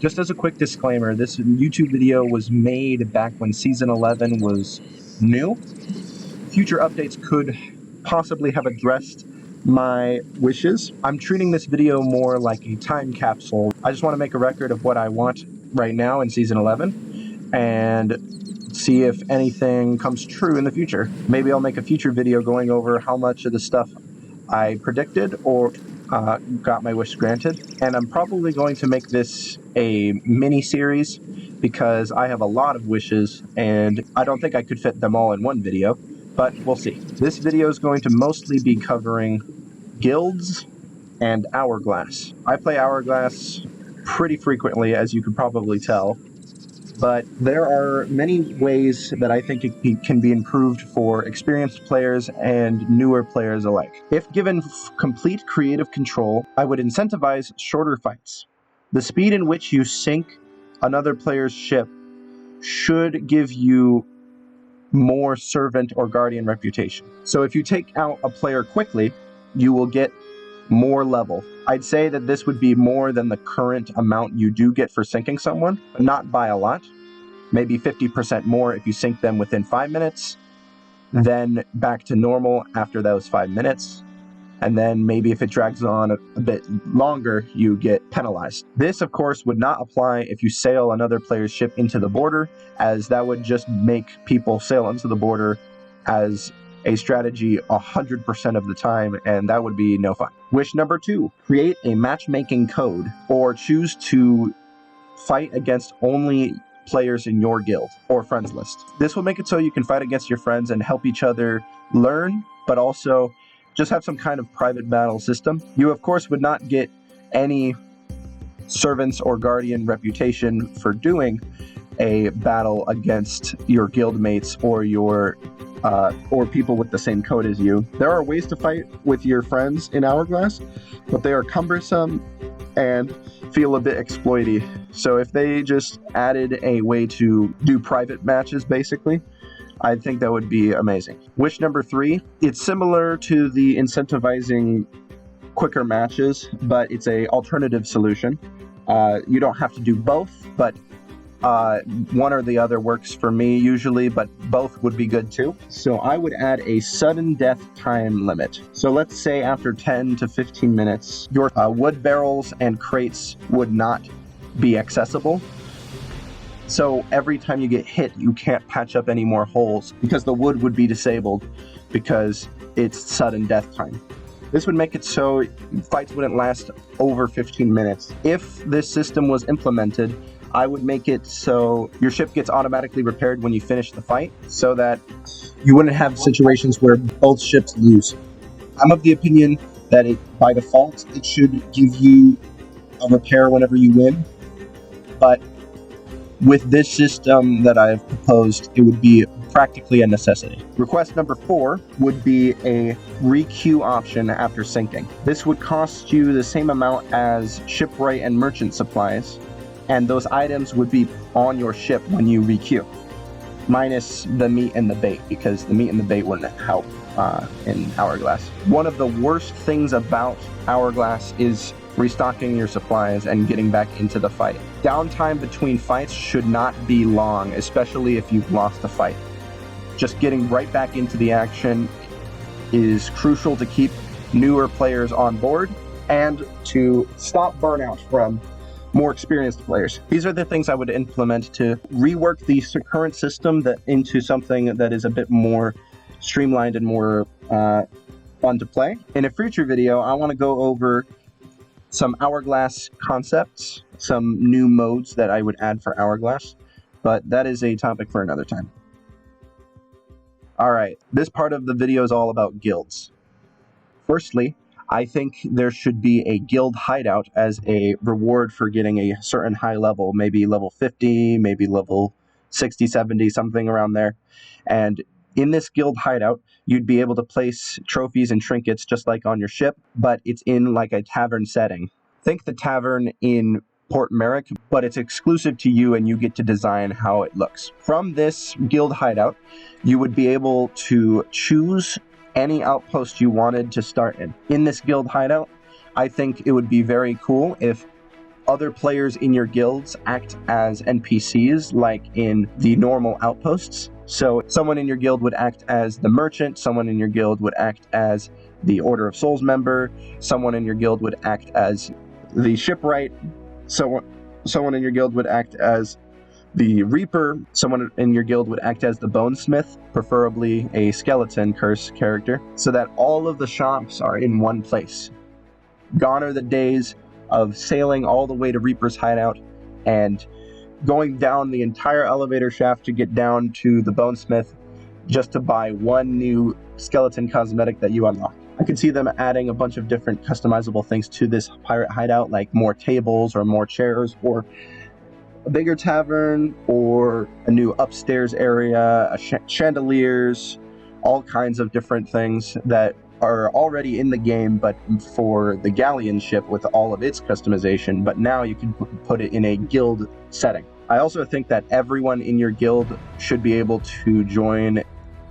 Just as a quick disclaimer, this YouTube video was made back when Season 11 was new. Future updates could possibly have addressed my wishes. I'm treating this video more like a time capsule. I just want to make a record of what I want right now in Season 11 and see if anything comes true in the future. Maybe I'll make a future video going over how much of the stuff I predicted or got my wish granted. And I'm probably going to make this a mini-series because I have a lot of wishes and I don't think I could fit them all in one video, but we'll see. This video is going to mostly be covering guilds and Hourglass. I play Hourglass pretty frequently, as you could probably tell, but there are many ways that I think it can be improved for experienced players and newer players alike. If given complete creative control, I would incentivize shorter fights. The speed in which you sink another player's ship should give you more servant or guardian reputation. So if you take out a player quickly, you will get more level. I'd say that this would be more than the current amount you do get for sinking someone, but not by a lot. Maybe 50% more if you sink them within 5 minutes, then back to normal after those 5 minutes, and then maybe if it drags on a bit longer, you get penalized. This, of course, would not apply if you sail another player's ship into the border, as that would just make people sail into the border as a strategy 100% of the time, and that would be no fun. Wish number 2, create a matchmaking code, or choose to fight against only players in your guild or friends list. This will make it so you can fight against your friends and help each other learn, but also just have some kind of private battle system. You, of course, would not get any servants or guardian reputation for doing a battle against your guild mates or your or people with the same code as you. There are ways to fight with your friends in Hourglass, but they are cumbersome and feel a bit exploity. So if they just added a way to do private matches, basically, I think that would be amazing. Wish number 3, it's similar to the incentivizing quicker matches, but it's a alternative solution. You don't have to do both, but one or the other works for me usually, but both would be good too. So I would add a sudden death time limit. So let's say after 10 to 15 minutes, your wood barrels and crates would not be accessible. So every time you get hit, you can't patch up any more holes because the wood would be disabled because it's sudden death time. This would make it so fights wouldn't last over 15 minutes. If this system was implemented, I would make it so your ship gets automatically repaired when you finish the fight, so that you wouldn't have situations where both ships lose. I'm of the opinion that by default, it should give you a repair whenever you win, but with this system that I've proposed, it would be practically a necessity. Request number 4 would be a re-queue option after sinking. This would cost you the same amount as shipwright and merchant supplies, and those items would be on your ship when you re-queue, minus the meat and the bait, because the meat and the bait wouldn't help in Hourglass. One of the worst things about Hourglass is restocking your supplies and getting back into the fight. Downtime between fights should not be long, especially if you've lost a fight. Just getting right back into the action is crucial to keep newer players on board and to stop burnout from more experienced players. These are the things I would implement to rework the current system into something that is a bit more streamlined and more fun to play. In a future video, I want to go over some Hourglass concepts, some new modes that I would add for Hourglass, but that is a topic for another time. Alright, this part of the video is all about guilds. Firstly, I think there should be a guild hideout as a reward for getting a certain high level, maybe level 50, maybe level 60, 70, something around there. And in this guild hideout, you'd be able to place trophies and trinkets just like on your ship, but it's in like a tavern setting. Think the tavern in Port Merrick, but it's exclusive to you and you get to design how it looks. From this guild hideout, you would be able to choose any outpost you wanted to start in. In this guild hideout, I think it would be very cool if other players in your guilds act as NPCs, like in the normal outposts. So someone in your guild would act as the merchant, someone in your guild would act as the Order of Souls member, someone in your guild would act as the shipwright, someone in your guild would act as the Reaper, someone in your guild would act as the Bonesmith, preferably a skeleton curse character, so that all of the shops are in one place. Gone are the days of sailing all the way to Reaper's hideout and going down the entire elevator shaft to get down to the Bonesmith just to buy one new skeleton cosmetic that you unlock. I could see them adding a bunch of different customizable things to this pirate hideout, like more tables or more chairs or a bigger tavern or a new upstairs area, chandeliers, all kinds of different things that are already in the game, but for the galleon ship with all of its customization, but now you can put it in a guild setting. I also think that everyone in your guild should be able to join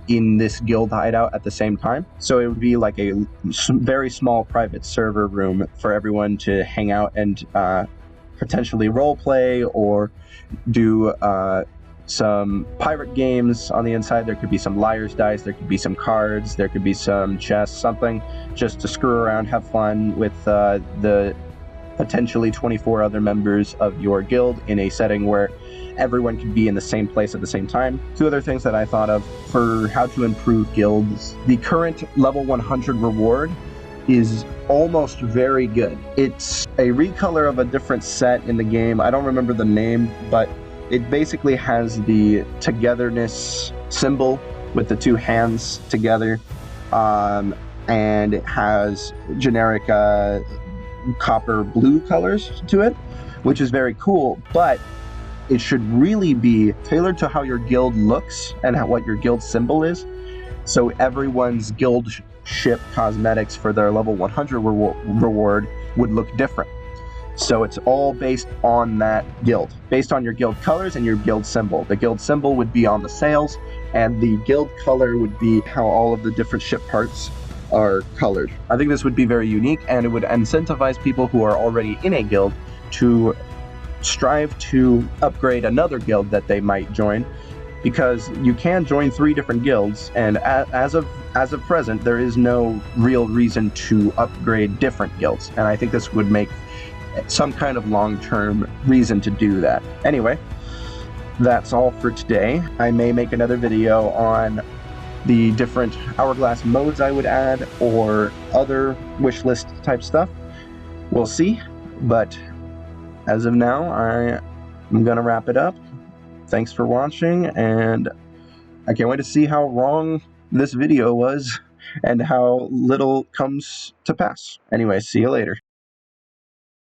in this guild hideout at the same time. So it would be like a very small private server room for everyone to hang out and potentially role play or do some pirate games on the inside. There could be some liar's dice, there could be some cards, there could be some chess, something just to screw around, have fun with the potentially 24 other members of your guild in a setting where everyone could be in the same place at the same time. Two other things that I thought of for how to improve guilds. The current level 100 reward is almost very good. It's a recolor of a different set in the game. I don't remember the name, but it basically has the togetherness symbol with the two hands together, and it has generic copper blue colors to it, which is very cool, but it should really be tailored to how your guild looks and what your guild symbol is. So everyone's guild ship cosmetics for their level 100 reward would look different. So it's all based on that guild, based on your guild colors and your guild symbol. The guild symbol would be on the sails, and the guild color would be how all of the different ship parts are colored. I think this would be very unique, and it would incentivize people who are already in a guild to strive to upgrade another guild that they might join, because you can join 3 different guilds, and as of present, there is no real reason to upgrade different guilds, and I think this would make some kind of long-term reason to do that. Anyway, that's all for today. I may make another video on the different Hourglass modes I would add or other wish list type stuff. We'll see, but as of now, I'm gonna wrap it up. Thanks for watching, and I can't wait to see how wrong this video was and how little comes to pass. Anyway, see you later.